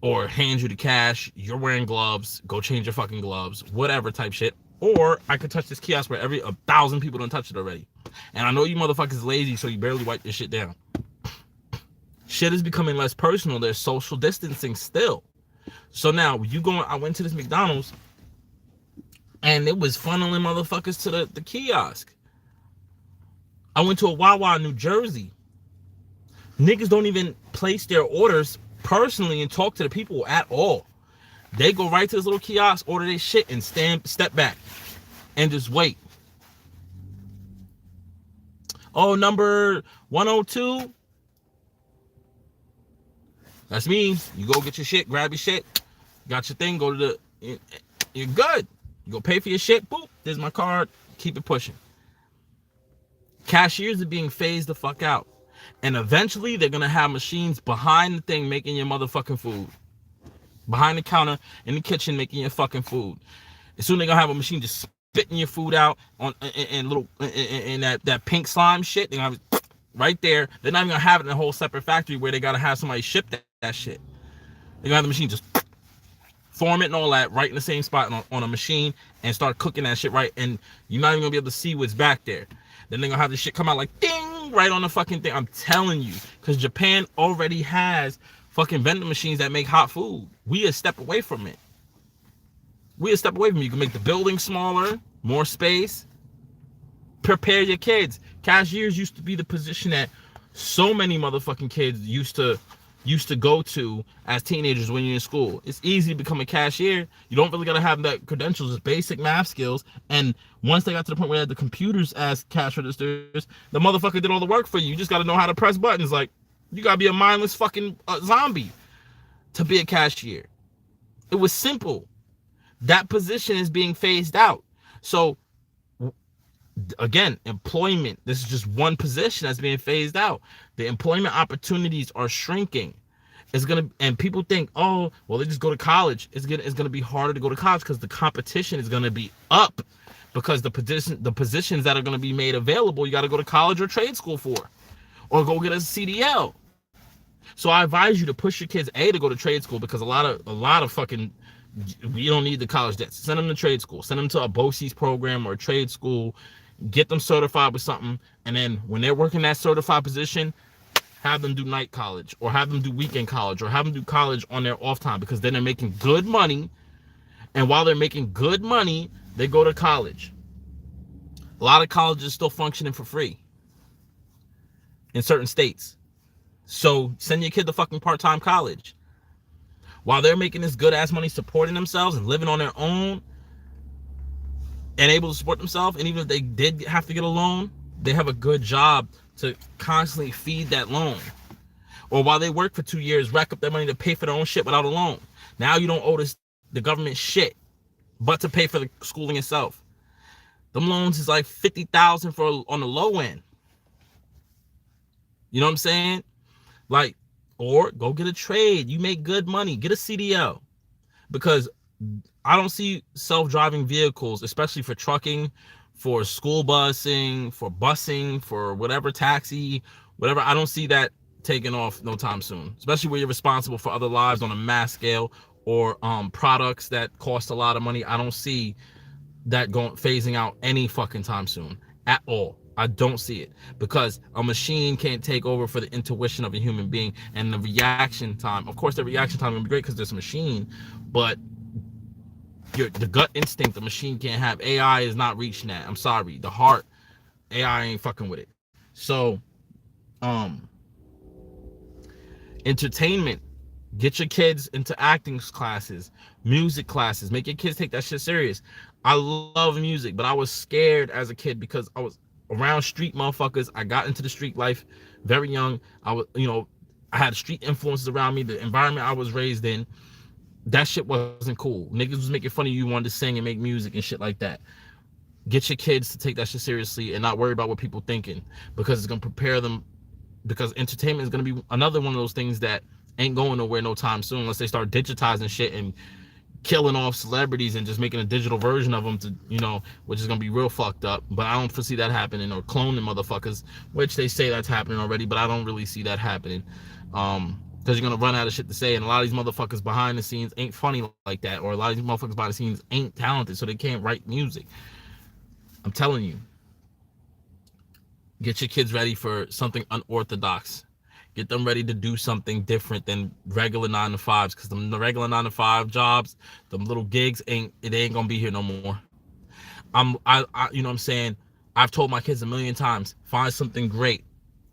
Or hand you the cash. You're wearing gloves. Go change your fucking gloves. Whatever type shit. Or I could touch this kiosk where 1,000 people don't touch it already. And I know you motherfuckers lazy, so you barely wipe this shit down. Shit is becoming less personal. There's social distancing still. So now I went to this McDonald's and it was funneling motherfuckers to the kiosk. I went to a Wawa in New Jersey. Niggas don't even place their orders personally and talk to the people at all. They go right to this little kiosk, order their shit, and step back and just wait. Oh, number 102. That's me. You go get your shit, grab your shit, got your thing, go to you're good. You go pay for your shit, boop, there's my card, keep it pushing. Cashiers are being phased the fuck out. And eventually they're gonna have machines behind the thing making your motherfucking food. Behind the counter in the kitchen making your fucking food. And soon they're gonna have a machine just spitting your food out in that pink slime shit. They're gonna have it right there. They're not even gonna have it in a whole separate factory where they gotta have somebody ship that shit. They're gonna have the machine just form it and all that right in the same spot on a machine and start cooking that shit right. And you're not even gonna be able to see what's back there. Then they're gonna have the shit come out like ding right on the fucking thing. I'm telling you, because Japan already has fucking vending machines that make hot food. We a step away from it. You can make the building smaller, more space. Prepare your kids. Cashiers used to be the position that so many motherfucking kids used to go to as teenagers when you're in school. It's easy to become a cashier. You don't really gotta have that credentials, it's basic math skills. And once they got to the point where they had the computers as cash registers, the motherfucker did all the work for you. You just gotta know how to press buttons. Like, you gotta be a mindless fucking zombie to be a cashier. It was simple. That position is being phased out. So again, employment, this is just one position that's being phased out. The employment opportunities are shrinking. It's gonna, and people think, oh, well, they just go to college. It's gonna be harder to go to college because the competition is gonna be up, because the positions that are gonna be made available, you got to go to college or trade school for, or go get a CDL. So I advise you to push your kids to go to trade school, because a lot of fucking, you don't need the college debt. Send them to trade school. Send them to a BOCES program or a trade school. Get them certified with something, and then when they're working that certified position, have them do night college, or have them do weekend college, or have them do college on their off time, because then they're making good money. And while they're making good money, they go to college. A lot of colleges still functioning for free in certain states. So send your kid to fucking part-time college. While they're making this good ass money, supporting themselves and living on their own and able to support themselves, and even if they did have to get a loan, they have a good job to constantly feed that loan. Or while they work for 2 years, rack up their money to pay for their own shit without a loan. Now you don't owe the government shit but to pay for the schooling itself. Them loans is like $50,000 for on the low end. You know what I'm saying? Like, or go get a trade. You make good money. Get a CDL. Because I don't see self-driving vehicles, especially for trucking, for school busing, for whatever, taxi, whatever. I don't see that taking off no time soon, especially where you're responsible for other lives on a mass scale, or products that cost a lot of money. I don't see that phasing out any fucking time soon at all. I don't see it, because a machine can't take over for the intuition of a human being and the reaction time. Of course, the reaction time is gonna be great because there's a machine, but the gut instinct the machine can't have. AI is not reaching that. I'm sorry. The heart, AI ain't fucking with it. So, entertainment. Get your kids into acting classes, music classes. Make your kids take that shit serious. I love music, but I was scared as a kid because I was around street motherfuckers. I got into the street life very young. I had street influences around me. The environment I was raised in, that shit wasn't cool. Niggas was making fun of you, wanted to sing and make music and shit like that. Get your kids to take that shit seriously and not worry about what people thinking, because it's gonna prepare them. Because entertainment is gonna be another one of those things that ain't going nowhere no time soon, unless they start digitizing shit and killing off celebrities and just making a digital version of them to, which is gonna be real fucked up. But I don't foresee that happening, or cloning motherfuckers, which they say that's happening already, but I don't really see that happening. Because you're gonna run out of shit to say, and a lot of these motherfuckers behind the scenes ain't funny like that, or a lot of these motherfuckers behind the scenes ain't talented, so they can't write music. I'm telling you, get your kids ready for something unorthodox. Get them ready to do something different than regular 9-to-5s, because the regular 9-to-5 jobs, them little gigs, they ain't gonna be here no more. You know what I'm saying? I've told my kids a million times, find something great,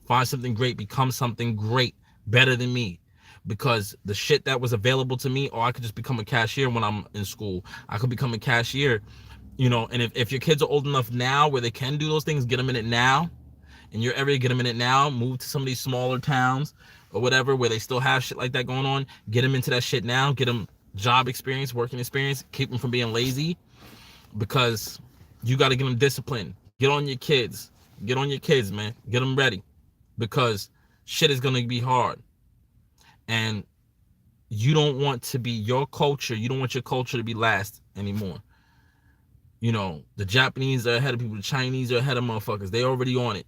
become something great, better than me. Because the shit that was available to me, or I could just become a cashier when I'm in school. I could become a cashier, and if your kids are old enough now where they can do those things, get them in it now. In your area, get them in it now. Move to some of these smaller towns or whatever where they still have shit like that going on. Get them into that shit now. Get them job experience, working experience. Keep them from being lazy, because you got to get them disciplined. Get on your kids. Get on your kids, man. Get them ready, because shit is going to be hard. And you don't want to be your culture. You don't want your culture to be last anymore. The Japanese are ahead of people. The Chinese are ahead of motherfuckers. They already on it.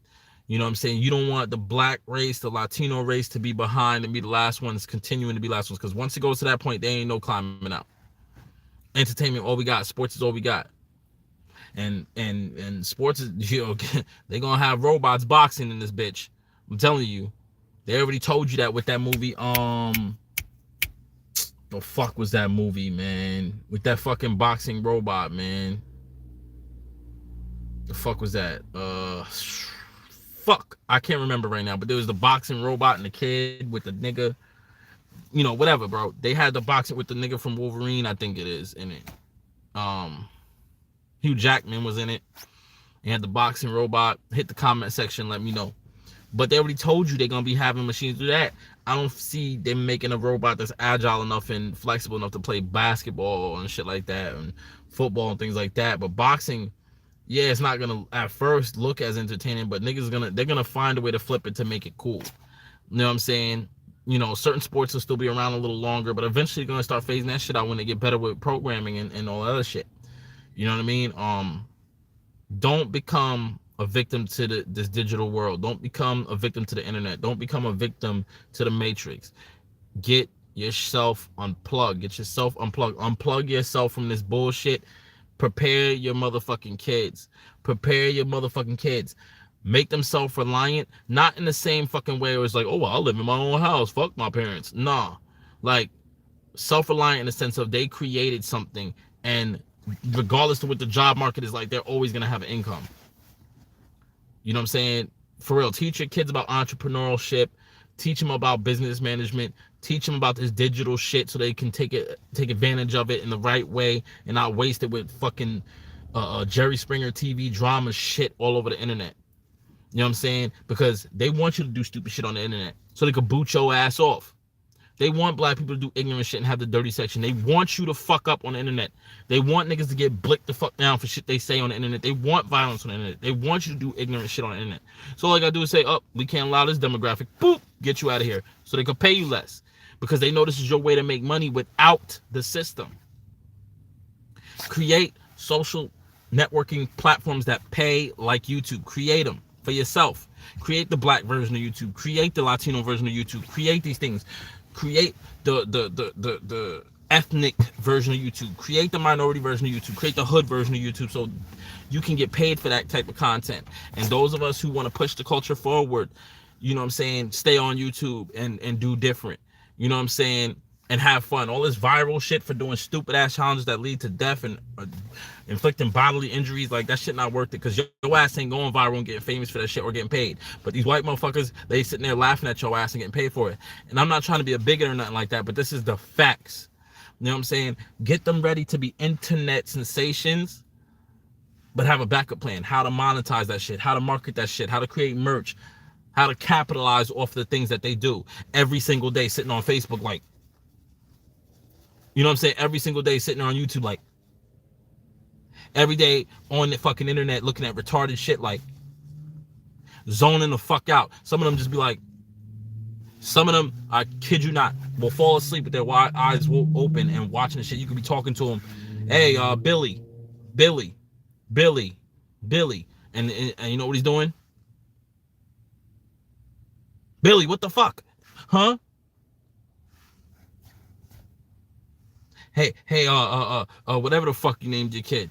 You know what I'm saying? You don't want the black race, the Latino race to be behind and be the last ones, continuing to be last ones. Because once it goes to that point, there ain't no climbing out. Entertainment, all we got. Sports is all we got. And sports is, they're going to have robots boxing in this bitch. I'm telling you. They already told you that with that movie. The fuck was that movie, man? With that fucking boxing robot, man. The fuck was that? Fuck, I can't remember right now, but there was the boxing robot and the kid with the nigga, whatever, bro. They had the boxing with the nigga from Wolverine, I think it is, in it. Hugh Jackman was in it. They had the boxing robot. Hit the comment section, let me know. But they already told you they're gonna be having machines do that. I don't see them making a robot that's agile enough and flexible enough to play basketball and shit like that, and football and things like that. But boxing, yeah, it's not gonna at first look as entertaining, but they're gonna find a way to flip it to make it cool. You know what I'm saying? You know, certain sports will still be around a little longer, but eventually you're gonna start phasing that shit out when they get better with programming and all that other shit. You know what I mean? Don't become a victim to this digital world. Don't become a victim to the internet. Don't become a victim to the matrix. Get yourself unplugged. Get yourself unplugged. Unplug yourself from this bullshit. Prepare your motherfucking kids. Prepare your motherfucking kids. Make them self-reliant, not in the same fucking way where it's like, oh, well, I live in my own house. Fuck my parents. Nah. Like, self-reliant in the sense of they created something, and regardless of what the job market is like, they're always going to have an income. You know what I'm saying? For real, teach your kids about entrepreneurship. Teach them about business management. Teach them about this digital shit so they can take advantage of it in the right way and not waste it with fucking Jerry Springer TV drama shit all over the internet. You know what I'm saying? Because they want you to do stupid shit on the internet so they can boot your ass off. They want black people to do ignorant shit and have the dirty section. They want you to fuck up on the internet. They want niggas to get blicked the fuck down for shit they say on the internet. They want violence on the internet. They want you to do ignorant shit on the internet. So all I gotta do is say, oh, we can't allow this demographic. Boop, get you out of here. So they can pay you less. Because they know this is your way to make money without the system. Create social networking platforms that pay like YouTube. Create them for yourself. Create the black version of YouTube. Create the Latino version of YouTube. Create these things. Create the ethnic version of YouTube. Create the minority version of YouTube. Create the hood version of YouTube so you can get paid for that type of content. And those of us who want to push the culture forward, you know what I'm saying, stay on YouTube and do different. You know what I'm saying? And have fun. All this viral shit for doing stupid ass challenges that lead to death and inflicting bodily injuries, like that shit not worth it, because your ass ain't going viral and getting famous for that shit or getting paid. But these white motherfuckers, they sitting there laughing at your ass and getting paid for it. And I'm not trying to be a bigot or nothing like that, but this is the facts. You know what I'm saying? Get them ready to be internet sensations, but have a backup plan. How to monetize that shit, how to market that shit, how to create merch, how to capitalize off the things that they do every single day, sitting on Facebook like, you know what I'm saying? Every single day sitting on YouTube like, every day on the fucking internet looking at retarded shit like, zoning the fuck out. Some of them just be like, some of them, I kid you not, will fall asleep with their eyes open and watching the shit. You could be talking to them, hey, Billy. And you know what he's doing? Billy, what the fuck? Huh? Hey, whatever the fuck you named your kid.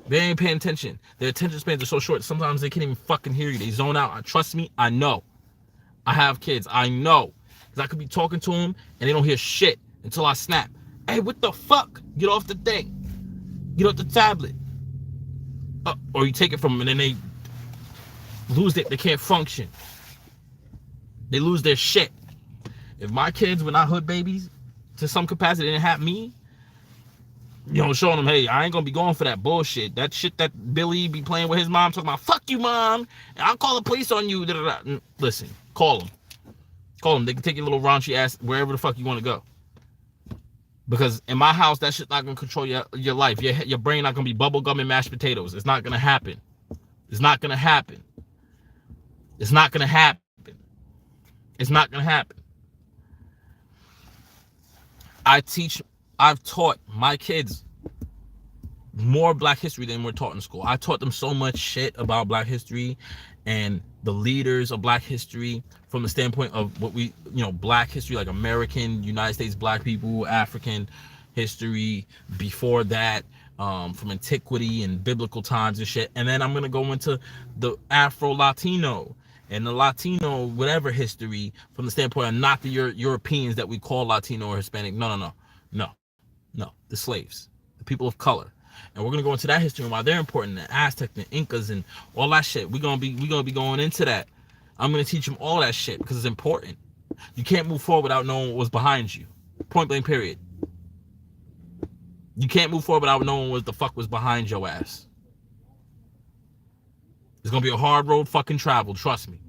They ain't paying attention. Their attention spans are so short, sometimes they can't even fucking hear you. They zone out. Trust me, I know. I have kids. I know. Because I could be talking to them, and they don't hear shit until I snap. Hey, what the fuck? Get off the thing. Get off the tablet. Or you take it from them, and then they lose it. They can't function. They lose their shit. If my kids were not hood babies, to some capacity, didn't have me, you know, showing them, hey, I ain't gonna be going for that bullshit. That shit that Billy be playing with his mom, talking about, fuck you, mom, and I'll call the police on you. Listen, call them. Call them. They can take your little raunchy ass wherever the fuck you want to go. Because in my house, that shit not gonna control your life. Your brain not gonna be bubblegum and mashed potatoes. It's not gonna happen. It's not gonna happen. It's not gonna happen. It's not gonna happen. I've taught my kids more black history than we're taught in school. I taught them so much shit about black history and the leaders of black history from the standpoint of what we, you know, black history, like American, United States black people, African history before that, from antiquity and biblical times and shit. And then I'm going to go into the Afro-Latino and the Latino whatever history from the standpoint of not the Europeans that we call Latino or Hispanic. No. The slaves, the people of color. And we're gonna go into that history and why they're important, the Aztec, the Incas, and all that shit. We're gonna be going into that. I'm gonna teach them all that shit because it's important. You can't move forward without knowing what was behind you. Point blank, period. You can't move forward without knowing what the fuck was behind your ass. It's gonna be a hard road fucking travel, trust me.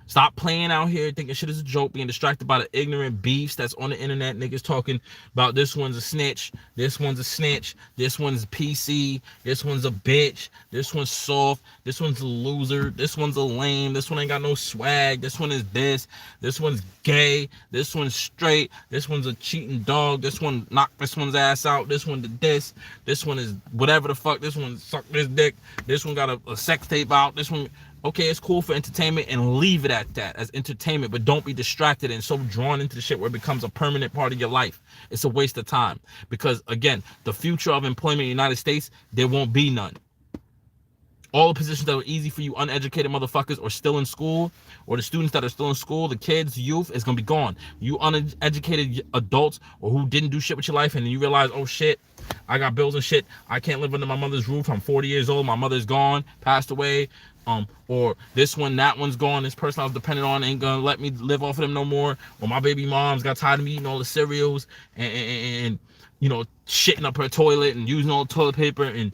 Stop playing out here thinking shit is a joke, being distracted by the ignorant beefs that's on the internet. Niggas talking about this one's a snitch, this one's a snitch, this one's PC, this one's a bitch, this one's soft, this one's a loser, this one's a lame, this one ain't got no swag, this one is this one's gay, this one's straight, this one's a cheating dog, this one knocked this one's ass out, this one did this one is whatever the fuck, this one sucked this dick, this one got a sex tape out, this one. Okay, it's cool for entertainment and leave it at that as entertainment, but don't be distracted and so drawn into the shit where it becomes a permanent part of your life. It's a waste of time because, again, the future of employment in the United States, there won't be none. All the positions that were easy for you uneducated motherfuckers or still in school, or the students that are still in school, the kids, youth, is going to be gone. You uneducated adults or who didn't do shit with your life and then you realize, oh shit, I got bills and shit. I can't live under my mother's roof. I'm 40 years old. My mother's gone, passed away. Or this one, that one's gone. This person I was dependent on ain't gonna let me live off of them no more. Or my baby mom's got tired of me eating all the cereals and you know, shitting up her toilet and using all the toilet paper and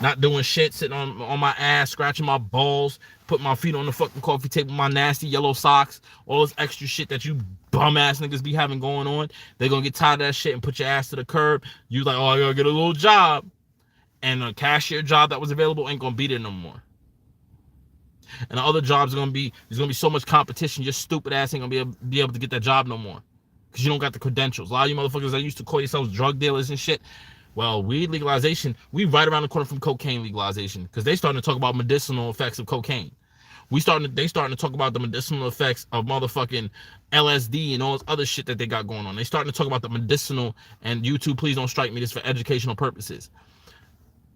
not doing shit, sitting on my ass, scratching my balls, putting my feet on the fucking coffee table with my nasty yellow socks, all this extra shit that you bum ass niggas be having going on. They're gonna get tired of that shit and put your ass to the curb. You like, oh, I gotta get a little job. And a cashier job that was available ain't gonna be there no more. And the other jobs are gonna be, there's gonna be so much competition, your stupid ass ain't gonna be able to get that job no more. Because you don't got the credentials. A lot of you motherfuckers that used to call yourselves drug dealers and shit. Well, weed legalization, we right around the corner from cocaine legalization. Because they starting to talk about medicinal effects of cocaine. They starting to talk about the medicinal effects of motherfucking LSD and all this other shit that they got going on. They starting to talk about the medicinal, and YouTube, please don't strike me, this for educational purposes.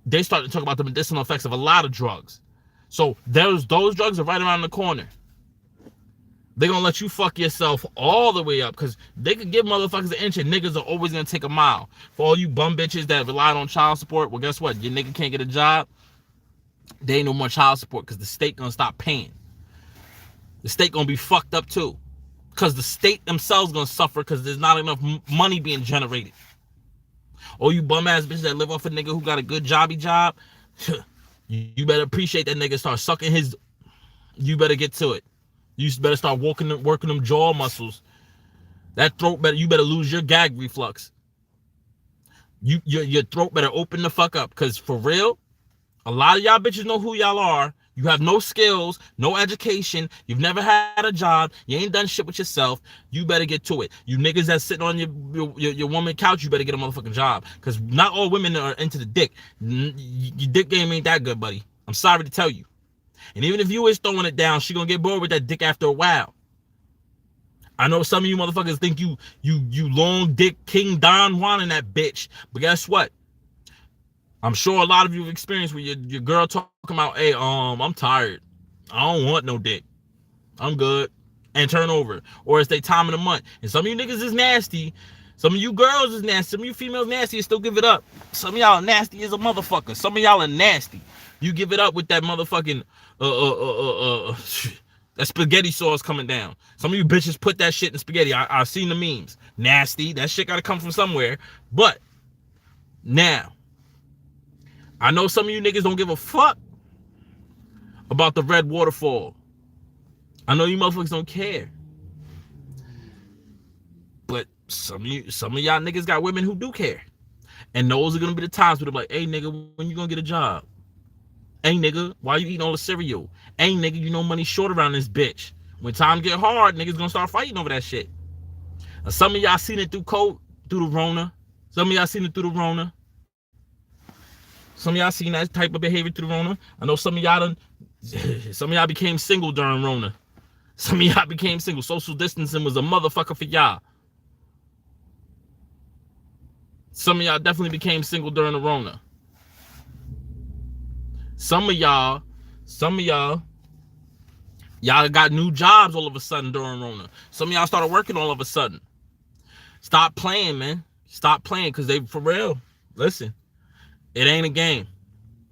They start to talk about the medicinal effects of a lot of drugs. So those drugs are right around the corner. They're going to let you fuck yourself all the way up because they could give motherfuckers an inch and niggas are always going to take a mile. For all you bum bitches that relied on child support, well, guess what? Your nigga can't get a job. There ain't no more child support because the state going to stop paying. The state going to be fucked up too because the state themselves going to suffer because there's not enough money being generated. Oh, you bum ass bitches that live off a nigga who got a good jobby job, you better appreciate that nigga. Start sucking his. You better get to it. You better start working them jaw muscles. That throat better. You better lose your gag reflux. Your throat better open the fuck up, cause for real, a lot of y'all bitches know who y'all are. You have no skills, no education. You've never had a job. You ain't done shit with yourself. You better get to it. You niggas that's sitting on your woman couch, you better get a motherfucking job. Because not all women are into the dick. Your dick game ain't that good, buddy. I'm sorry to tell you. And even if you is throwing it down, she gonna get bored with that dick after a while. I know some of you motherfuckers think you long dick King Don Juan in that bitch. But guess what? I'm sure a lot of you have experienced with your girl talking about, hey, I'm tired. I don't want no dick. I'm good. And turn over. Or it's their time of the month. And some of you niggas is nasty. Some of you girls is nasty. Some of you females nasty and still give it up. Some of y'all nasty as a motherfucker. Some of y'all are nasty. You give it up with that motherfucking that spaghetti sauce coming down. Some of you bitches put that shit in spaghetti. I've seen the memes. Nasty. That shit gotta come from somewhere. But now, I know some of you niggas don't give a fuck about the red waterfall. I know you motherfuckers don't care. But some of y'all niggas got women who do care. And those are gonna be the times where they're like, hey nigga, when you gonna get a job? Hey nigga, why you eating all the cereal? Hey nigga, you know money short around this bitch. When times get hard, niggas gonna start fighting over that shit. Now, some of y'all seen it through the Rona. Some of y'all seen it through the Rona. Some of y'all seen that type of behavior through Rona. I know some of y'all became single during Rona. Some of y'all became single. Social distancing was a motherfucker for y'all. Some of y'all definitely became single during the Rona. Some of y'all got new jobs all of a sudden during Rona. Some of y'all started working all of a sudden. Stop playing, man. Stop playing, because they, for real, listen. It ain't a game.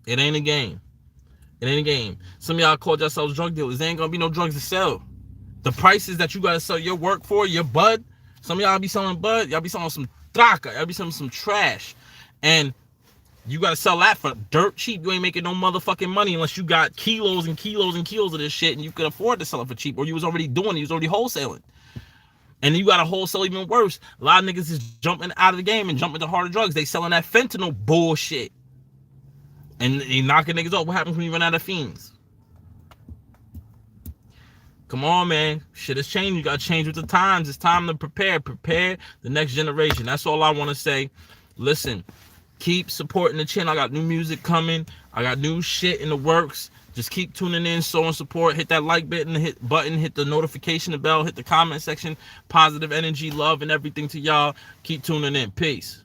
It ain't a game. It ain't a game. Some of y'all called yourselves drug dealers. There ain't gonna be no drugs to sell. The prices that you gotta sell your work for, your bud. Some of y'all be selling bud. Y'all be selling some traca. Y'all be selling some trash. And You gotta sell that for dirt cheap. You ain't making no motherfucking money unless you got kilos and kilos and kilos of this shit and you can afford to sell it for cheap, or you was already doing it, you was already wholesaling. And you got a wholesale even worse. A lot of niggas is jumping out of the game and jumping to harder drugs. They selling that fentanyl bullshit. And they knocking niggas off. What happens when you run out of fiends? Come on, man. Shit has changed. You got to change with the times. It's time to prepare. Prepare the next generation. That's all I want to say. Listen, keep supporting the channel. I got new music coming. I got new shit in the works. Just keep tuning in, showing support. Hit that like button, hit the notification bell, hit the comment section. Positive energy, love, and everything to y'all. Keep tuning in. Peace.